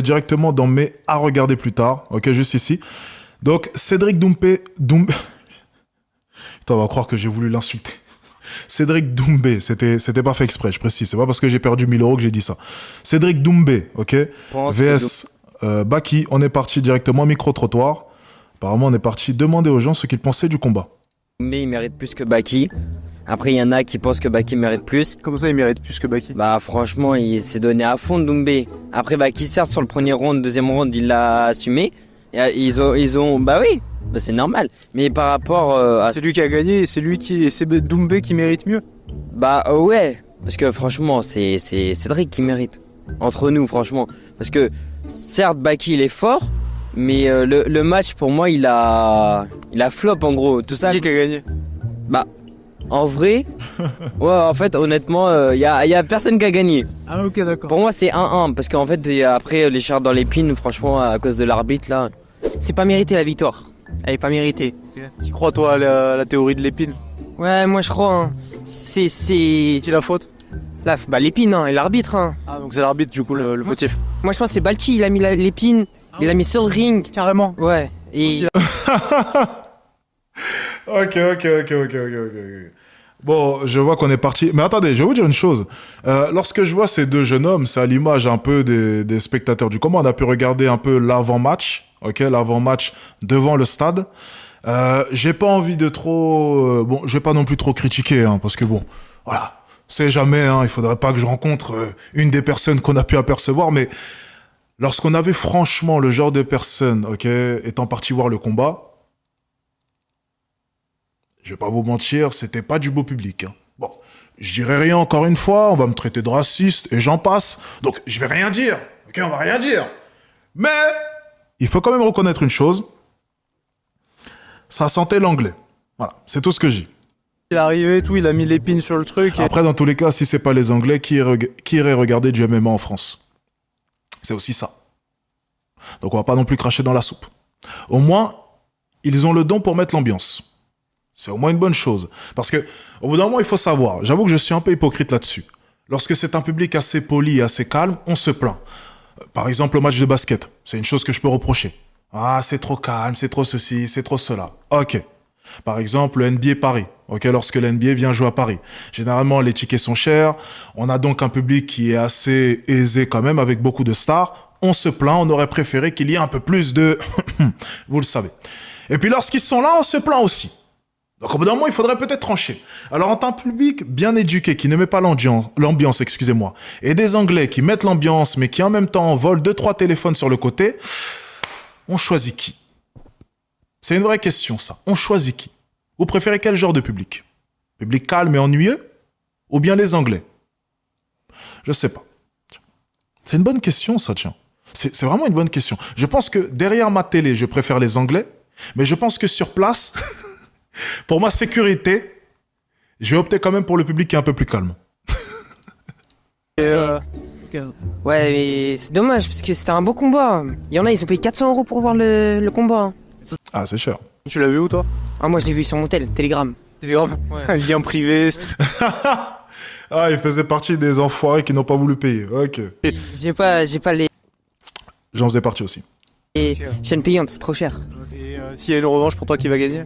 directement dans mes à regarder plus tard. Ok, juste ici. Donc, Cédric Doumbé... Putain, on va croire que j'ai voulu l'insulter. Cédric Doumbé, c'était pas fait exprès, je précise. C'est pas parce que j'ai perdu 1000 € que j'ai dit ça. Cédric Doumbé, ok. VS Baki, on est parti directement micro-trottoir. Apparemment, on est parti demander aux gens ce qu'ils pensaient du combat. Mais il mérite plus que Baki. Après, il y en a qui pensent que Baki mérite plus. Comment ça, il mérite plus que Baki? Bah, franchement, il s'est donné à fond, Doumbé. Après, Baki, certes, sur le premier round, deuxième round, il l'a assumé. Et, ils ont. Bah oui, bah, c'est normal. Mais par rapport à. C'est lui qui a gagné et c'est Doumbé qui mérite mieux. Bah ouais. Parce que franchement, c'est Cédric qui mérite. Entre nous, franchement. Parce que, certes, Baki, il est fort. Mais le match, pour moi, il a flop, en gros. Tout ça. Qui a gagné? Bah. En vrai, ouais, en fait, honnêtement, y a personne qui a gagné. Ah ok, d'accord. Pour moi, c'est 1-1, parce qu'en fait, après, les chars dans l'épine, franchement, à cause de l'arbitre, là, c'est pas mérité la victoire. Elle est pas méritée. Tu crois, toi, à la théorie de l'épine? Ouais, moi, je crois, hein. C'est... Qui la faute? Là, bah, l'épine, hein, et l'arbitre, hein. Ah, donc c'est l'arbitre, du coup, le fautif. Moi, je pense que c'est Balti, il a mis l'épine, il l'a mis sur le ring. Carrément. Ouais, et... Ok. Bon, je vois qu'on est parti. Mais attendez, je vais vous dire une chose. Lorsque je vois ces deux jeunes hommes, c'est à l'image un peu des spectateurs du combat. On a pu regarder un peu l'avant-match, ok, l'avant-match devant le stade. J'ai pas envie de trop... bon, je vais pas non plus trop critiquer, hein, parce que bon, voilà, c'est jamais, hein, il faudrait pas que je rencontre une des personnes qu'on a pu apercevoir, mais lorsqu'on avait franchement le genre de personnes, ok, étant parti voir le combat, je vais pas vous mentir, c'était pas du beau public. Hein. Bon, je dirai rien encore une fois, on va me traiter de raciste et j'en passe. Donc, je vais rien dire. Ok, on va rien dire. Mais, il faut quand même reconnaître une chose. Ça sentait l'anglais. Voilà, c'est tout ce que je dis. Il est arrivé et tout, il a mis l'épine sur le truc. Après, dans tous les cas, si c'est pas les Anglais, qui irait regarder du MMA en France? C'est aussi ça. Donc, on va pas non plus cracher dans la soupe. Au moins, ils ont le don pour mettre l'ambiance. C'est au moins une bonne chose. Parce que, au bout d'un moment, il faut savoir. J'avoue que je suis un peu hypocrite là-dessus. Lorsque c'est un public assez poli et assez calme, on se plaint. Par exemple, au match de basket. C'est une chose que je peux reprocher. Ah, c'est trop calme, c'est trop ceci, c'est trop cela. Ok. Par exemple, le NBA Paris. Ok, lorsque le NBA vient jouer à Paris. Généralement, les tickets sont chers. On a donc un public qui est assez aisé quand même, avec beaucoup de stars. On se plaint, on aurait préféré qu'il y ait un peu plus de... Vous le savez. Et puis, lorsqu'ils sont là, on se plaint aussi. Donc, au bout d'un moment, il faudrait peut-être trancher. Alors, entre un public bien éduqué qui ne met pas l'ambiance, excusez-moi, et des Anglais qui mettent l'ambiance, mais qui en même temps volent 2-3 téléphones sur le côté, on choisit qui? C'est une vraie question, ça. On choisit qui? Vous préférez quel genre de public? Public calme et ennuyeux? Ou bien les Anglais? Je sais pas. C'est une bonne question, ça, tiens. C'est vraiment une bonne question. Je pense que derrière ma télé, je préfère les Anglais, mais je pense que sur place... Pour ma sécurité, je vais opter quand même pour le public qui est un peu plus calme. Ouais, mais c'est dommage, parce que c'était un beau combat. Il y en a, ils ont payé 400 € pour voir le combat. Ah, c'est cher. Tu l'as vu où, toi? Ah, moi, je l'ai vu sur mon Telegram. Télégramme? Ouais. Lien privé. Ah, il faisait partie des enfoirés qui n'ont pas voulu payer. Ok. J'ai pas les J'en faisais partie aussi. chaînes payantes, c'est trop cher. Et s'il y a une revanche pour toi, qui va gagner?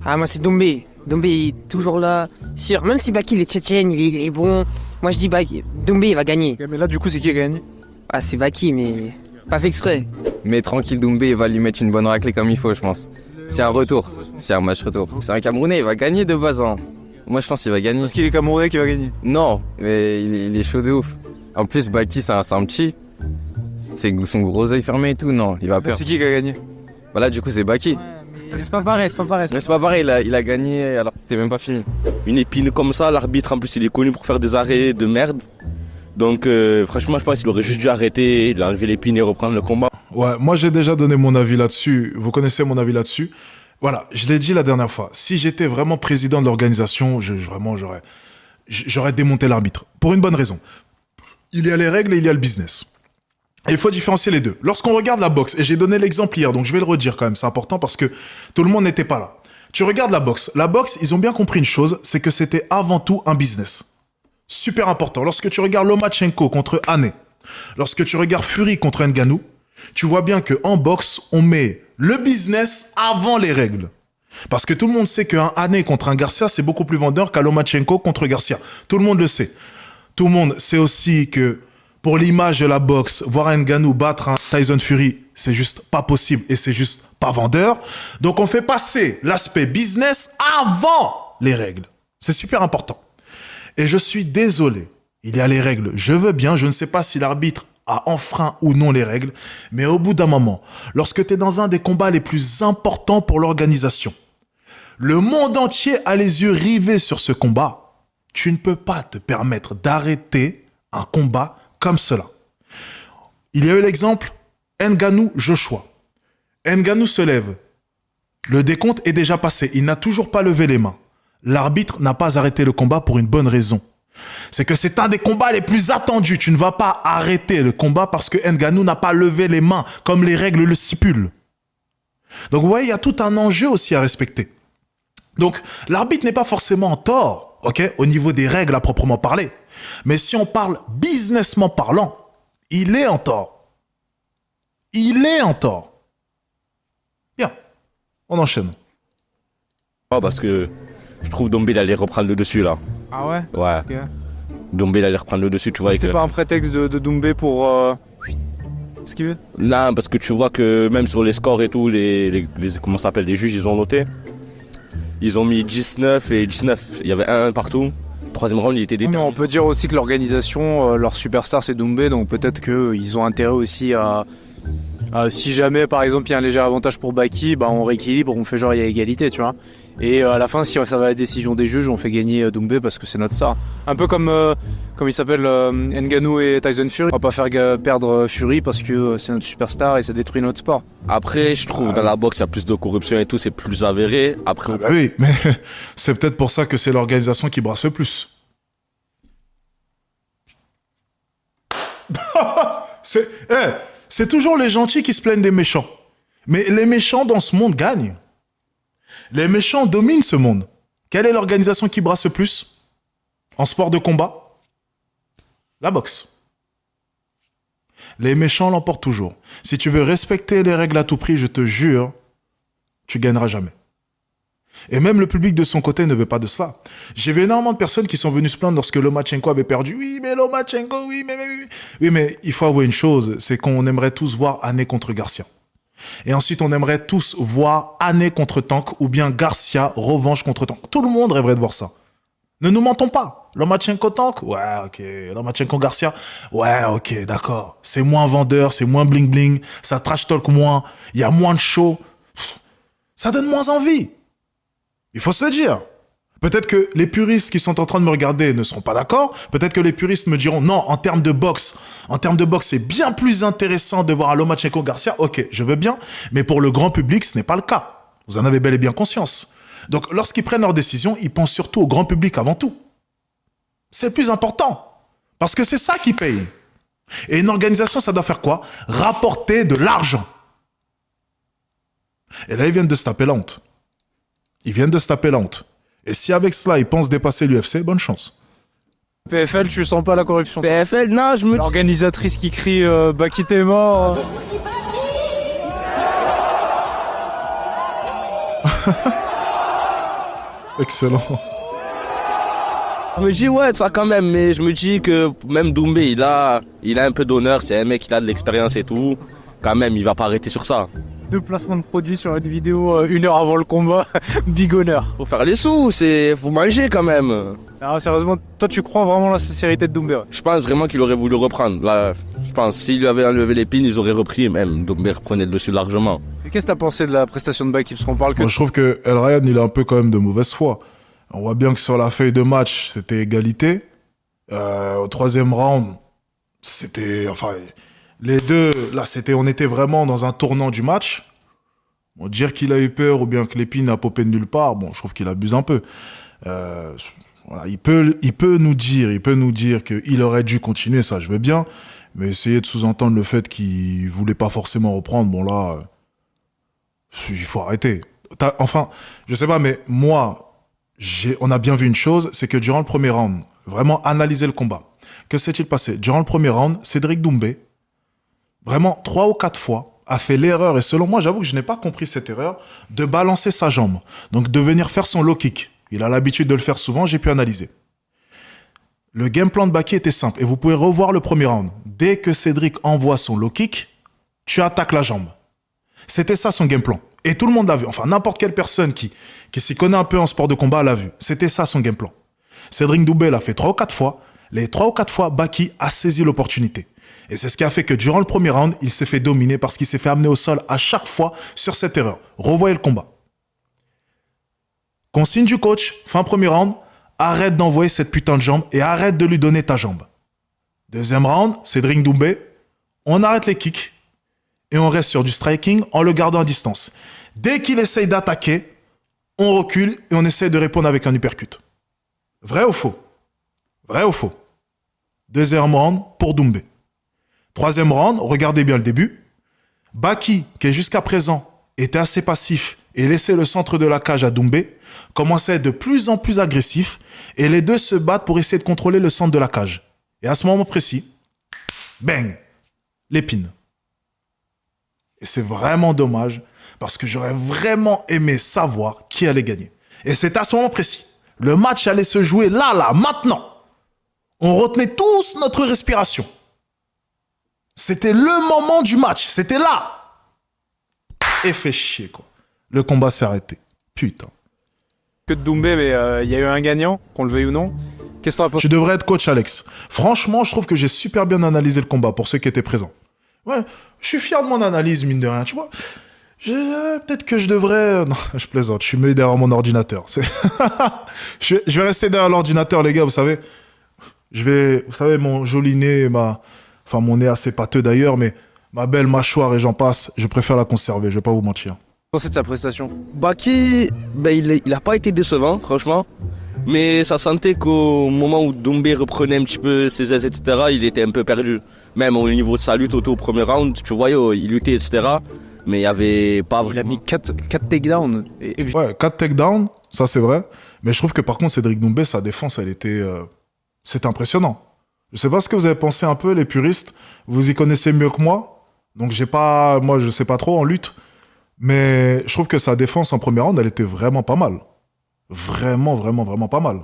Ah, moi, c'est Doumbé. Doumbé, il est toujours là. Sûr, même si Baki, il est tchétchène, il est bon. Moi, je dis Baki. Doumbé, il va gagner. Okay, mais là, du coup, c'est qui a gagné? Ah, c'est Baki, mais pas fait exprès. Mais tranquille, Doumbé, il va lui mettre une bonne raclée comme il faut, je pense. C'est un retour. C'est un match retour. C'est un Camerounais, il va gagner de base. Hein. Moi, je pense qu'il va gagner. Parce qu'il est Camerounais qui va gagner? Non, mais il est chaud de ouf. En plus, Baki, c'est un petit. C'est son gros œil fermé et tout. Non, il va perdre. C'est qui a gagné? Voilà, du coup, c'est Baki. C'est pas pareil, c'est pas pareil. Mais c'est pas pareil, il a gagné alors que c'était même pas fini. Une épine comme ça, l'arbitre en plus il est connu pour faire des arrêts de merde. Donc franchement je pense qu'il aurait juste dû arrêter, il a enlevé l'épine et reprendre le combat. Ouais, moi j'ai déjà donné mon avis là-dessus. Vous connaissez mon avis là-dessus. Voilà, je l'ai dit la dernière fois. Si j'étais vraiment président de l'organisation, j'aurais démonté l'arbitre. Pour une bonne raison. Il y a les règles et il y a le business. Et il faut différencier les deux. Lorsqu'on regarde la boxe, et j'ai donné l'exemple hier, donc je vais le redire quand même, c'est important parce que tout le monde n'était pas là. Tu regardes la boxe. La boxe, ils ont bien compris une chose, c'est que c'était avant tout un business. Super important. Lorsque tu regardes Lomachenko contre Hané, Lorsque tu regardes Fury contre Ngannou, tu vois bien qu'en boxe, on met le business avant les règles. Parce que tout le monde sait qu'un Hané contre un Garcia, c'est beaucoup plus vendeur qu'un Lomachenko contre Garcia. Tout le monde le sait. Tout le monde sait aussi que pour l'image de la boxe, voir un Ngannou battre un Tyson Fury, c'est juste pas possible et c'est juste pas vendeur. Donc on fait passer l'aspect business avant les règles. C'est super important. Et je suis désolé, il y a les règles. Je veux bien, je ne sais pas si l'arbitre a enfreint ou non les règles, mais au bout d'un moment, lorsque tu es dans un des combats les plus importants pour l'organisation, le monde entier a les yeux rivés sur ce combat, tu ne peux pas te permettre d'arrêter un combat comme cela. Il y a eu l'exemple Ngannou-Joshua. Ngannou se lève. Le décompte est déjà passé. Il n'a toujours pas levé les mains. L'arbitre n'a pas arrêté le combat pour une bonne raison. C'est que c'est un des combats les plus attendus. Tu ne vas pas arrêter le combat parce que Ngannou n'a pas levé les mains comme les règles le stipulent. Donc vous voyez, il y a tout un enjeu aussi à respecter. Donc l'arbitre n'est pas forcément en tort, ok, au niveau des règles à proprement parler. Mais si on parle businessment parlant, il est en tort. Il est en tort. Bien, on enchaîne. Oh, parce que je trouve Dombé il allait reprendre le dessus là. Ah ouais? Ouais. Ok. Dombé il allait reprendre le dessus, tu vois. C'est pas un prétexte de Doumbé pour esquiver? Là, parce que tu vois que même sur les scores et tout, comment ça s'appelle, les juges, ils ont noté. Ils ont mis 19 et 19. Il y avait un partout. Troisième round, il était Mais déterminé. on peut dire aussi que l'organisation, leur superstar c'est Doumbé, donc peut-être qu'ils ont intérêt aussi à si jamais par exemple il y a un léger avantage pour Baki, bah on rééquilibre, on fait genre il y a égalité, tu vois. Et à la fin, si ça va à la décision des juges, on fait gagner Doumbé parce que c'est notre star. Un peu comme il s'appelle Ngannou et Tyson Fury. On va pas faire perdre Fury parce que c'est notre superstar et ça détruit notre sport. Après, je trouve dans la boxe, il y a plus de corruption et tout, c'est plus avéré. Après, Ah bah oui, mais c'est peut-être pour ça que c'est l'organisation qui brasse le plus. C'est toujours les gentils qui se plaignent des méchants. Mais les méchants dans ce monde gagnent. Les méchants dominent ce monde. Quelle est l'organisation qui brasse le plus en sport de combat? La boxe. Les méchants l'emportent toujours. Si tu veux respecter les règles à tout prix, je te jure, tu gagneras jamais. Et même le public de son côté ne veut pas de cela. J'ai vu énormément de personnes qui sont venues se plaindre lorsque Lomachenko avait perdu. Oui, mais Lomachenko, oui, mais... Oui, mais il faut avouer une chose, c'est qu'on aimerait tous voir Hané contre Garcia. Et ensuite, on aimerait tous voir Hané contre Tank ou bien Garcia, revanche contre Tank. Tout le monde rêverait de voir ça. Ne nous mentons pas. Lomachenko Tank, ouais, ok. Lomachenko Garcia, ouais, ok, d'accord. C'est moins vendeur, c'est moins bling bling, ça trash talk moins, il y a moins de show. Ça donne moins envie. Il faut se le dire. Peut-être que les puristes qui sont en train de me regarder ne seront pas d'accord. Peut-être que les puristes me diront non, en termes de boxe, c'est bien plus intéressant de voir un Lomachenko Garcia. Ok, je veux bien, mais pour le grand public, ce n'est pas le cas. Vous en avez bel et bien conscience. Donc, lorsqu'ils prennent leurs décisions, ils pensent surtout au grand public avant tout. C'est le plus important. Parce que c'est ça qui paye. Et une organisation, ça doit faire quoi? Rapporter de l'argent. Et là, ils viennent de se taper la honte. Ils viennent de se taper la honte. Et si avec cela, ils pensent dépasser l'UFC, bonne chance. PFL, tu sens pas la corruption? PFL, non, je me dis. L'organisatrice qui crie Baki t'es mort. Excellent. Je me dis, ouais, ça quand même, mais je me dis que même Doumbé, il a un peu d'honneur, c'est un mec qui a de l'expérience et tout. Quand même, il va pas arrêter sur ça. Deux placements de produits sur une vidéo 1 heure avant le combat, big honneur. Faut faire les sous, faut manger quand même. Alors sérieusement, toi tu crois vraiment à la sincérité de Doumbé? Ouais. Je pense vraiment qu'il aurait voulu reprendre. Là, je pense, s'il lui avait enlevé l'épine, ils auraient repris, et même Doumbé reprenait le dessus largement. Et qu'est-ce que t'as pensé de la prestation de Baki? Parce qu'on parle que... Moi, je trouve que El Ryan, il est un peu quand même de mauvaise foi. On voit bien que sur la feuille de match, c'était égalité. Au troisième round, c'était... Enfin, les deux, là, on était vraiment dans un tournant du match. Bon, dire qu'il a eu peur ou bien que l'épine a popé de nulle part, bon, je trouve qu'il abuse un peu. Voilà, il peut nous dire qu'il aurait dû continuer, ça, je veux bien. Mais essayer de sous-entendre le fait qu'il voulait pas forcément reprendre, bon là, il faut arrêter. Enfin, je sais pas, mais moi, on a bien vu une chose, c'est que durant le premier round, vraiment analyser le combat. Que s'est-il passé? Durant le premier round, Cédric Doumbé, vraiment 3 ou 4 fois, a fait l'erreur, et selon moi, j'avoue que je n'ai pas compris cette erreur, de balancer sa jambe. Donc de venir faire son low kick. Il a l'habitude de le faire souvent, j'ai pu analyser. Le game plan de Baki était simple, et vous pouvez revoir le premier round. Dès que Cédric envoie son low kick, tu attaques la jambe. C'était ça son game plan. Et tout le monde l'a vu. Enfin, n'importe quelle personne qui s'y connaît un peu en sport de combat l'a vu. C'était ça son game plan. Cédric Doumbé l'a fait 3 ou 4 fois. Les 3 ou 4 fois, Baki a saisi l'opportunité. Et c'est ce qui a fait que durant le premier round, il s'est fait dominer parce qu'il s'est fait amener au sol à chaque fois sur cette erreur. Revoyez le combat. Consigne du coach, fin premier round, arrête d'envoyer cette putain de jambe et arrête de lui donner ta jambe. Deuxième round, Cédric Doumbé, on arrête les kicks et on reste sur du striking en le gardant à distance. Dès qu'il essaye d'attaquer, on recule et on essaye de répondre avec un uppercut. Vrai ou faux? Vrai ou faux? Deuxième round pour Doumbé. Troisième round, regardez bien le début. Baki, qui jusqu'à présent était assez passif et laissait le centre de la cage à Doumbé, commençait à être de plus en plus agressif et les deux se battent pour essayer de contrôler le centre de la cage. Et à ce moment précis, bang, l'épine. Et c'est vraiment dommage parce que j'aurais vraiment aimé savoir qui allait gagner. Et c'est à ce moment précis. Le match allait se jouer là, maintenant. On retenait tous notre respiration. C'était le moment du match. C'était là. Et fait chier, quoi. Le combat s'est arrêté. Putain. Que de Doumbé, mais il y a eu un gagnant, qu'on le veuille ou non. Qu'est-ce que t'en as pensé? Tu devrais être coach, Alex. Franchement, je trouve que j'ai super bien analysé le combat pour ceux qui étaient présents. Ouais, je suis fier de mon analyse, mine de rien, tu vois. Peut-être que je devrais... Non, je plaisante, je suis mis derrière mon ordinateur. Je vais rester derrière l'ordinateur, les gars, vous savez. Vous savez, mon joli nez, enfin, mon nez assez pâteux d'ailleurs, mais ma belle mâchoire et j'en passe, je préfère la conserver, je vais pas vous mentir. Pensé de sa prestation? Baki, il a pas été décevant, franchement. Mais ça sentait qu'au moment où Doumbé reprenait un petit peu ses aises, etc., il était un peu perdu. Même au niveau de sa lutte au premier round, tu voyais, il luttait, etc. Mais il n'y avait pas Il a vraiment... mis 4 takedowns. Ouais, 4 takedowns, ça c'est vrai. Mais je trouve que par contre, Cédric Doumbé, sa défense, elle était... C'était impressionnant. Je sais pas ce que vous avez pensé un peu, les puristes. Vous y connaissez mieux que moi. Donc moi, je sais pas trop en lutte. Mais je trouve que sa défense en premier round, elle était vraiment pas mal. Vraiment pas mal.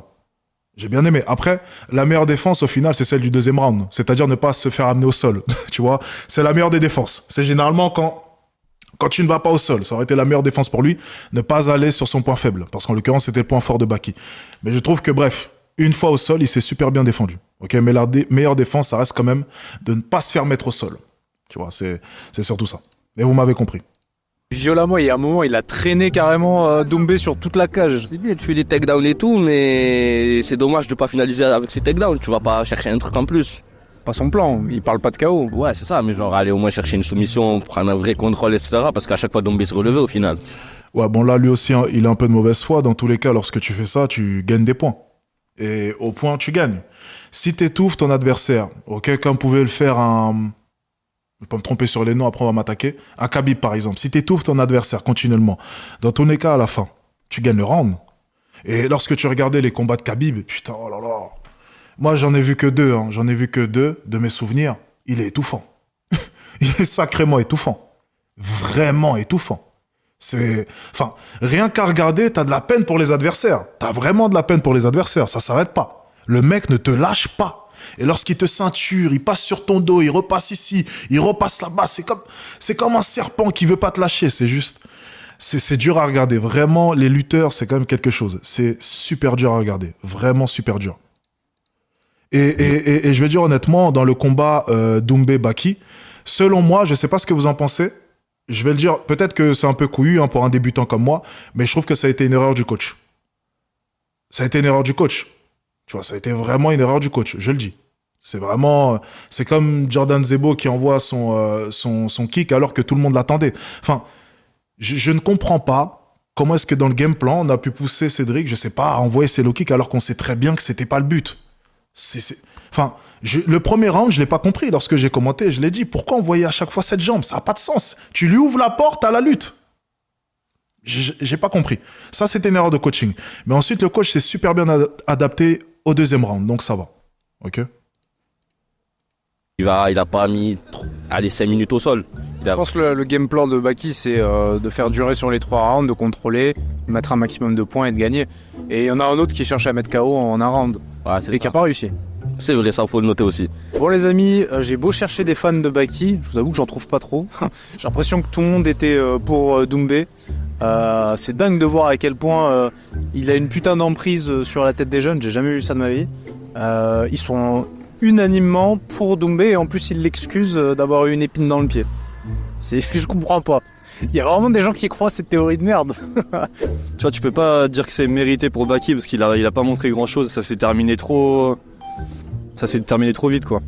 J'ai bien aimé. Après, la meilleure défense, au final, c'est celle du deuxième round. C'est-à-dire ne pas se faire amener au sol. Tu vois, c'est la meilleure des défenses. C'est généralement quand tu ne vas pas au sol. Ça aurait été la meilleure défense pour lui, ne pas aller sur son point faible. Parce qu'en l'occurrence, c'était le point fort de Baki. Mais je trouve que, bref, une fois au sol, il s'est super bien défendu. Ok, mais la meilleure défense, ça reste quand même de ne pas se faire mettre au sol. Tu vois, c'est surtout ça. Mais vous m'avez compris. Violemment, il y a un moment, il a traîné carrément Doumbé sur toute la cage. C'est bien de faire des takedowns et tout, mais c'est dommage de pas finaliser avec ces takedowns. Tu vas pas chercher un truc en plus. Pas son plan, il parle pas de KO. Ouais, c'est ça, mais genre aller au moins chercher une soumission, prendre un vrai contrôle, etc. Parce qu'à chaque fois, Doumbé se relevait au final. Ouais, bon là, lui aussi, hein, il a un peu de mauvaise foi. Dans tous les cas, lorsque tu fais ça, tu gagnes des points. Et au point, tu gagnes. Si t'étouffes ton adversaire, ok, comme pouvait le faire je vais pas me tromper sur les noms, après on va m'attaquer. Un Khabib, par exemple. Si t'étouffes ton adversaire continuellement, dans tous les cas, à la fin, tu gagnes le round. Et lorsque tu regardais les combats de Khabib, putain, oh là là. Moi, j'en ai vu que 2, hein. J'en ai vu que 2 de mes souvenirs. Il est étouffant. Il est sacrément étouffant. Vraiment étouffant. Enfin, rien qu'à regarder, t'as de la peine pour les adversaires. T'as vraiment de la peine pour les adversaires. Ça s'arrête pas. Le mec ne te lâche pas. Et lorsqu'il te ceinture, il passe sur ton dos, il repasse ici, il repasse là-bas. C'est comme un serpent qui veut pas te lâcher. C'est juste, c'est dur à regarder. Vraiment, les lutteurs, c'est quand même quelque chose. C'est super dur à regarder. Vraiment super dur. Et je vais dire honnêtement, dans le combat Doumbé-Baki, selon moi, je sais pas ce que vous en pensez. Je vais le dire, peut-être que c'est un peu couillu hein, pour un débutant comme moi, mais je trouve que ça a été une erreur du coach. Ça a été une erreur du coach. Tu vois, ça a été vraiment une erreur du coach, je le dis. C'est vraiment... C'est comme Jordan Zebo qui envoie son kick alors que tout le monde l'attendait. Enfin, je ne comprends pas comment est-ce que dans le game plan, on a pu pousser Cédric, je sais pas, à envoyer ses low kicks alors qu'on sait très bien que c'était pas le but. Enfin, le premier round, je l'ai pas compris. Lorsque j'ai commenté, je l'ai dit. Pourquoi envoyer à chaque fois cette jambe? Ça n'a pas de sens. Tu lui ouvres la porte à la lutte. J'ai pas compris. Ça, c'était une erreur de coaching. Mais ensuite, le coach s'est super bien adapté au deuxième round. Donc, ça va. OK? Il a pas mis 5 minutes au sol. Je pense que le game plan de Baki, c'est de faire durer sur les 3 rounds, de contrôler, de mettre un maximum de points et de gagner. Et il y en a un autre qui cherche à mettre KO en un round et qui n'a pas réussi. C'est vrai, ça faut le noter aussi. Bon les amis, j'ai beau chercher des fans de Baki, je vous avoue que j'en trouve pas trop. J'ai l'impression que tout le monde était pour Doumbé. C'est dingue de voir à quel point il a une putain d'emprise sur la tête des jeunes, j'ai jamais vu ça de ma vie. Ils sont unanimement pour Doumbé et en plus ils l'excusent d'avoir eu une épine dans le pied. Je comprends pas. Il y a vraiment des gens qui croient à cette théorie de merde. Tu vois, tu peux pas dire que c'est mérité pour Baki parce qu'il a pas montré grand chose, ça s'est terminé trop vite quoi.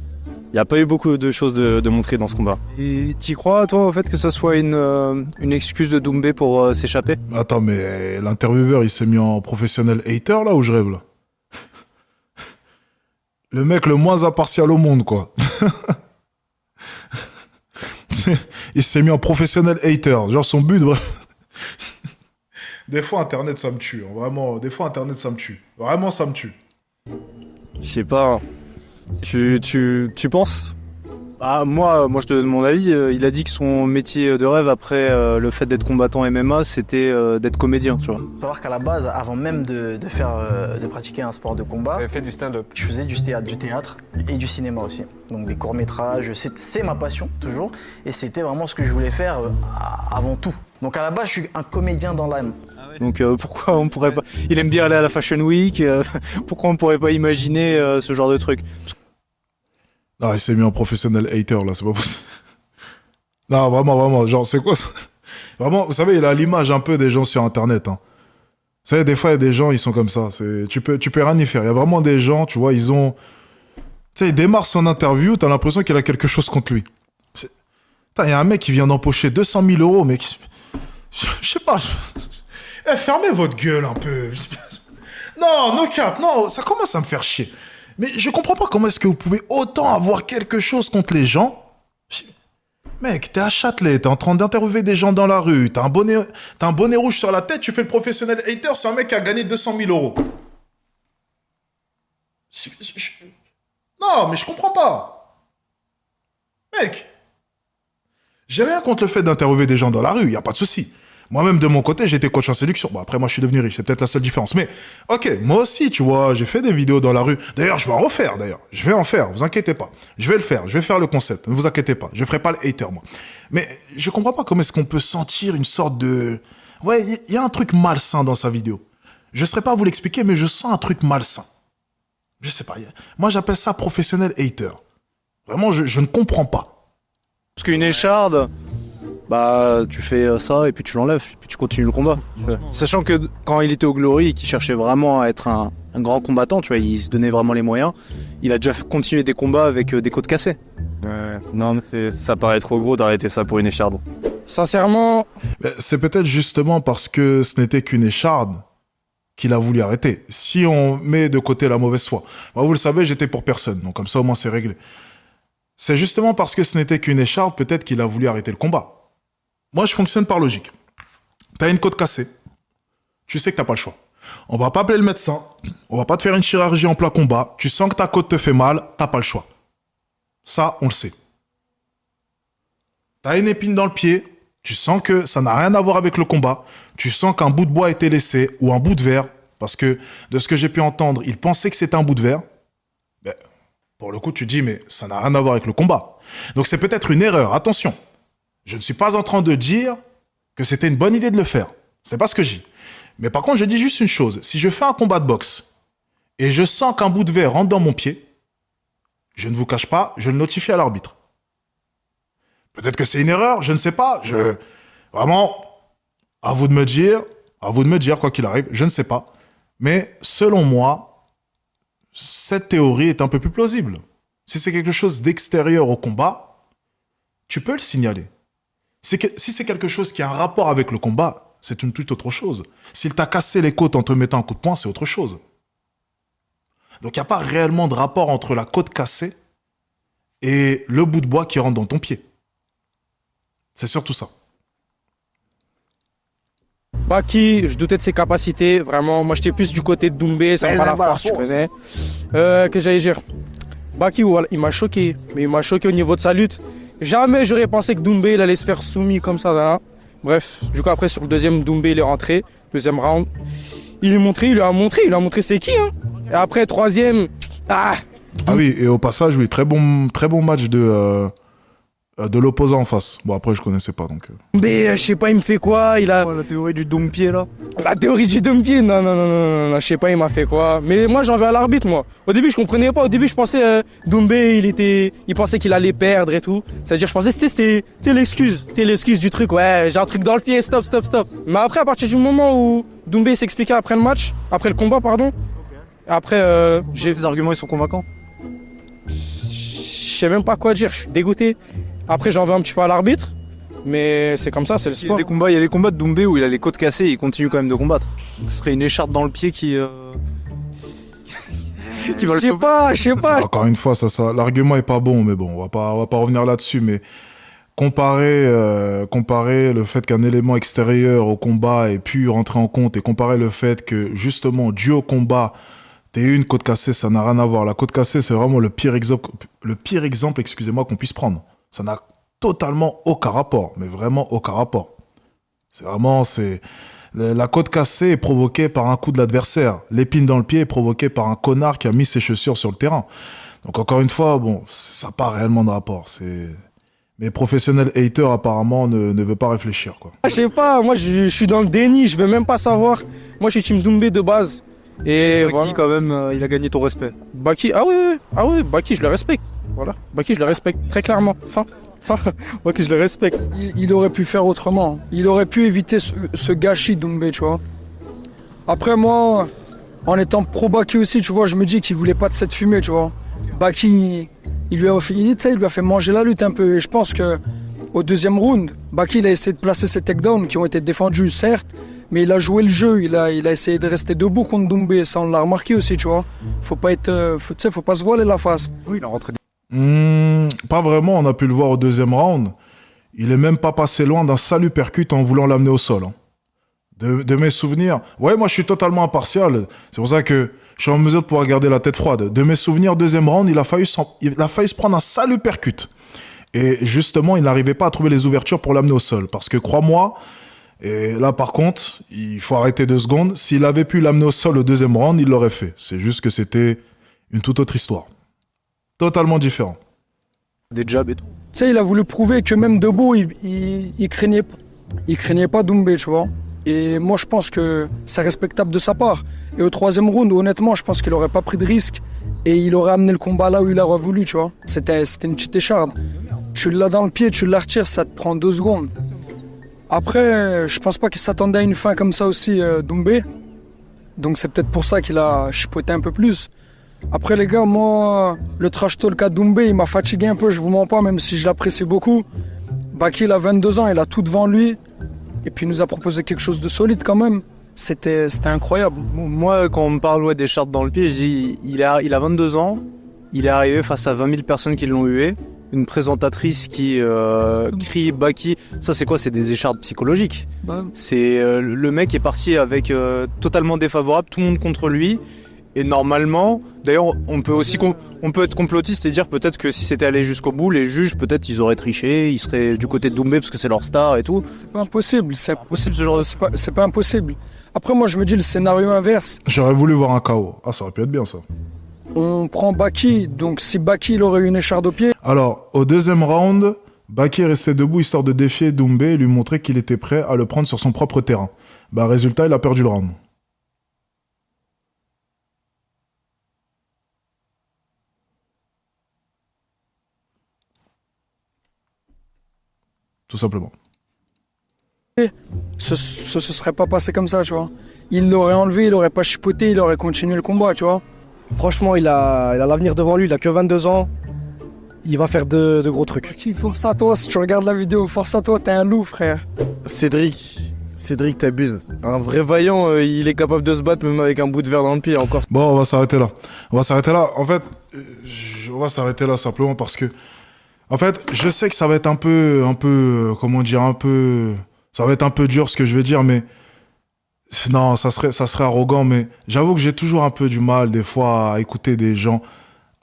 Il n'y a pas eu beaucoup de choses de montrer dans ce combat. Et t'y crois toi au fait que ça soit une excuse de Doumbé pour s'échapper? Attends, mais l'intervieweur, il s'est mis en professionnel hater, là, ou je rêve, là? Le mec le moins impartial au monde, quoi. Il s'est mis en professionnel hater. Genre, son but, Des fois, Internet, ça me tue. Hein. Vraiment, des fois, Internet, ça me tue. Vraiment, ça me tue. Je sais pas. Tu penses? Ah, moi je te donne mon avis. Il a dit que son métier de rêve après le fait d'être combattant MMA, c'était d'être comédien, tu vois. Faut savoir qu'à la base, avant même de pratiquer un sport de combat, J'avais fait du stand-up. je faisais du théâtre et du cinéma aussi. Donc des courts-métrages, c'est ma passion toujours. Et c'était vraiment ce que je voulais faire avant tout. Donc à la base, je suis un comédien dans l'âme. Donc pourquoi on pourrait pas... Il aime bien aller à la Fashion Week, pourquoi on pourrait pas imaginer ce genre de truc? Non, il s'est mis en professionnel hater, là, c'est pas possible. Non, vraiment, genre, c'est quoi ça? Vraiment, vous savez, il a l'image un peu des gens sur Internet. Hein. Vous savez, des fois, il y a des gens, ils sont comme ça. Tu peux rien y faire. Il y a vraiment des gens, tu vois, ils ont... Tu sais, il démarre son interview, t'as l'impression qu'il a quelque chose contre lui. Putain, il y a un mec qui vient d'empocher 200 000 euros, mais... Je sais pas... Eh, fermez votre gueule un peu. Non, no cap, non, ça commence à me faire chier. Mais je comprends pas comment est-ce que vous pouvez autant avoir quelque chose contre les gens. Mec, t'es à Châtelet, t'es en train d'interviewer des gens dans la rue, t'as un bonnet rouge sur la tête, tu fais le professionnel hater, c'est un mec qui a gagné 200 000 euros. Non, mais je comprends pas. Mec, j'ai rien contre le fait d'interviewer des gens dans la rue, y a pas de souci. Moi-même, de mon côté, j'étais coach en séduction. Bon, après, moi, je suis devenu riche. C'est peut-être la seule différence. Mais, ok, moi aussi, tu vois, j'ai fait des vidéos dans la rue. D'ailleurs, je vais en refaire, d'ailleurs. Je vais en faire, vous inquiétez pas. Je vais le faire. Je vais faire le concept. Ne vous inquiétez pas. Je ferai pas le hater, moi. Mais, je comprends pas comment est-ce qu'on peut sentir une sorte de... Ouais, il y a un truc malsain dans sa vidéo. Je saurais pas vous l'expliquer, mais je sens un truc malsain. Je sais pas. Moi, j'appelle ça professionnel hater. Vraiment, je ne comprends pas. Parce qu'une écharde... Bah, tu fais ça et puis tu l'enlèves, puis tu continues le combat. Sachant que quand il était au Glory et qu'il cherchait vraiment à être un grand combattant, tu vois, il se donnait vraiment les moyens, il a déjà continué des combats avec des côtes cassées. Ouais, non, mais ça paraît trop gros d'arrêter ça pour une écharde. Sincèrement, C'est peut-être justement parce que ce n'était qu'une écharde qu'il a voulu arrêter. Si on met de côté la mauvaise foi. Moi, vous le savez, j'étais pour personne, donc comme ça au moins c'est réglé. C'est justement parce que ce n'était qu'une écharde, peut-être qu'il a voulu arrêter le combat. Moi, je fonctionne par logique. T'as une côte cassée. Tu sais que t'as pas le choix. On va pas appeler le médecin. On va pas te faire une chirurgie en plein combat. Tu sens que ta côte te fait mal. T'as pas le choix. Ça, on le sait. T'as une épine dans le pied. Tu sens que ça n'a rien à voir avec le combat. Tu sens qu'un bout de bois a été laissé ou un bout de verre. Parce que, de ce que j'ai pu entendre, il pensait que c'était un bout de verre. Ben, pour le coup, tu dis, mais ça n'a rien à voir avec le combat. Donc, c'est peut-être une erreur. Attention. Je ne suis pas en train de dire que c'était une bonne idée de le faire. C'est pas ce que je dis. Mais par contre, je dis juste une chose. Si je fais un combat de boxe et je sens qu'un bout de verre rentre dans mon pied, je ne vous cache pas, je le notifie à l'arbitre. Peut-être que c'est une erreur, je ne sais pas. Vraiment, à vous de me dire quoi qu'il arrive, je ne sais pas. Mais selon moi, cette théorie est un peu plus plausible. Si c'est quelque chose d'extérieur au combat, tu peux le signaler. Si c'est quelque chose qui a un rapport avec le combat, c'est une toute autre chose. S'il t'a cassé les côtes en te mettant un coup de poing, c'est autre chose. Donc il n'y a pas réellement de rapport entre la côte cassée et le bout de bois qui rentre dans ton pied. C'est surtout ça. Baki, je doutais de ses capacités, vraiment. Moi, j'étais plus du côté de Doumbé, ça n'a pas la force, tu connais. Que j'allais dire. Baki, voilà, il m'a choqué. Mais il m'a choqué au niveau de sa lutte. Jamais j'aurais pensé que Doumbé il allait se faire soumis comme ça. Là. Bref, du coup, après, sur le deuxième, Doumbé il est rentré. Deuxième round. Il lui a montré c'est qui. Hein. Et après, troisième. Ah oui, et au passage, oui, très bon match de l'opposant en face. Bon, après, je connaissais pas, donc... Doumbé, je sais pas, il me fait quoi. Il a... La théorie du dompied là. La théorie du dompier, non, je sais pas, il m'a fait quoi. Mais moi, j'en veux à l'arbitre, moi. Au début, je comprenais pas. Au début, je pensais, Doumbé, il pensait qu'il allait perdre et tout. C'est-à-dire, je pensais que c'était l'excuse du truc. Ouais, j'ai un truc dans le pied, stop. Mais après, à partir du moment où Doumbé s'expliquait après le combat, pardon. Après, Ces arguments, ils sont convaincants. je sais même pas quoi dire, je suis dégoûté. Après, j'en veux un petit peu à l'arbitre. Mais c'est comme ça, c'est le Il y a sport. des combats de Doumbé où il a les côtes cassées et il continue quand même de combattre. Ce serait une écharpe dans le pied qui va le stopper. Je sais pas. Encore une fois, l'argument est pas bon, mais bon, on va pas revenir là-dessus, mais comparer le fait qu'un élément extérieur au combat ait pu rentrer en compte et comparer le fait que, justement, dû au combat, t'aies eu une côte cassée, ça n'a rien à voir. La côte cassée, c'est vraiment le pire exemple, excusez-moi, qu'on puisse prendre. Ça n'a totalement aucun rapport, mais vraiment aucun rapport. La côte cassée est provoquée par un coup de l'adversaire. L'épine dans le pied est provoquée par un connard qui a mis ses chaussures sur le terrain. Donc encore une fois, bon, ça n'a pas réellement de rapport. Mais professionnel hater apparemment ne veut pas réfléchir, quoi. Je sais pas, moi je suis dans le déni, je veux même pas savoir. Moi je suis team Doumbé de base. Et Baki, voilà. quand même, il a gagné ton respect. Baki, ah oui, Baki je le respecte. Voilà, Baki je le respecte très clairement. Baki je le respecte. Il aurait pu faire autrement. Il aurait pu éviter ce gâchis Doumbé, tu vois. Après moi, en étant pro Baki aussi, tu vois, je me dis qu'il voulait pas de cette fumée, tu vois. Baki, il lui a fait manger la lutte un peu. Et je pense que au deuxième round, Baki il a essayé de placer ses takedowns qui ont été défendus, certes, mais il a joué le jeu. Il a essayé de rester debout contre Doumbé. Ça, on l'a remarqué aussi, tu vois. Faut pas se voiler la face. Oui, il a rentré. Pas vraiment, on a pu le voir au deuxième round. Il est même pas passé loin d'un salut percute en voulant l'amener au sol. Hein. De mes souvenirs... Ouais, moi je suis totalement impartial. C'est pour ça que je suis en mesure de pouvoir garder la tête froide. De mes souvenirs, deuxième round, il a failli se prendre un salut percute. Et justement, il n'arrivait pas à trouver les ouvertures pour l'amener au sol. Parce que crois-moi, et là par contre, il faut arrêter 2 secondes. S'il avait pu l'amener au sol au deuxième round, il l'aurait fait. C'est juste que c'était une toute autre histoire. Totalement différent. Des jabs et tout. Tu sais, il a voulu prouver que même debout, il craignait pas Doumbé, tu vois. Et moi, je pense que c'est respectable de sa part. Et au troisième round, honnêtement, je pense qu'il aurait pas pris de risque et il aurait amené le combat là où il aurait voulu, tu vois. C'était une petite écharde. Tu l'as dans le pied, tu la retires, ça te prend 2 secondes. Après, je pense pas qu'il s'attendait à une fin comme ça aussi, Doumbé. Donc c'est peut-être pour ça qu'il a chipoté un peu plus. Après les gars, moi, le trash talk à Doumbé, il m'a fatigué un peu, je vous mens pas, même si je l'apprécie beaucoup. Baki, il a 22 ans, il a tout devant lui. Et puis il nous a proposé quelque chose de solide quand même. C'était incroyable. Moi, quand on me parle des chartes dans le pied, je dis il a 22 ans, il est arrivé face à 20 000 personnes qui l'ont hué. Une présentatrice qui crie Baki. Ça, c'est quoi? C'est des échardes psychologiques. C'est le mec est parti avec totalement défavorable, tout le monde contre lui. Et normalement, d'ailleurs, on peut être complotiste et dire peut-être que si c'était allé jusqu'au bout, les juges, peut-être, ils auraient triché, ils seraient du côté de Doumbé parce que c'est leur star et tout. C'est pas impossible, c'est pas impossible. Après, moi, je me dis le scénario inverse. J'aurais voulu voir un KO. Ah, ça aurait pu être bien, ça. On prend Baki, donc si Baki il aurait eu une écharde au pied. Alors, au deuxième round, Baki est resté debout histoire de défier Doumbé et lui montrer qu'il était prêt à le prendre sur son propre terrain. Résultat, il a perdu le round. Tout simplement. Se serait pas passé comme ça, tu vois. Il l'aurait enlevé, il aurait pas chipoté, il aurait continué le combat, tu vois. Franchement, il a l'avenir devant lui, il a que 22 ans. Il va faire de gros trucs. Force à toi, si tu regardes la vidéo, force à toi, t'es un loup, frère. Cédric, t'abuses. Un vrai vaillant, il est capable de se battre même avec un bout de verre dans le pied encore. Bon, on va s'arrêter là. En fait, on va s'arrêter là simplement parce que, en fait, je sais que ça va être un peu, ça va être un peu dur ce que je vais dire, mais non, ça serait arrogant, mais j'avoue que j'ai toujours un peu du mal des fois à écouter des gens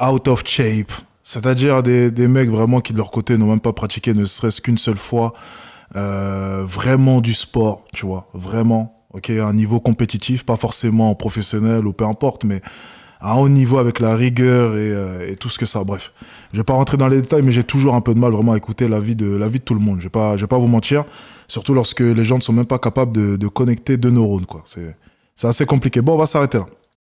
out of shape. C'est-à-dire des mecs vraiment qui de leur côté n'ont même pas pratiqué ne serait-ce qu'une seule fois vraiment du sport, tu vois, vraiment, ok, à un niveau compétitif, pas forcément professionnel ou peu importe, mais à un haut niveau avec la rigueur et tout ce que ça, bref. Je vais pas rentrer dans les détails, mais j'ai toujours un peu de mal vraiment à écouter l'avis de tout le monde. Je vais pas vous mentir, surtout lorsque les gens ne sont même pas capables de connecter deux neurones, quoi. C'est assez compliqué. Bon, on va s'arrêter là.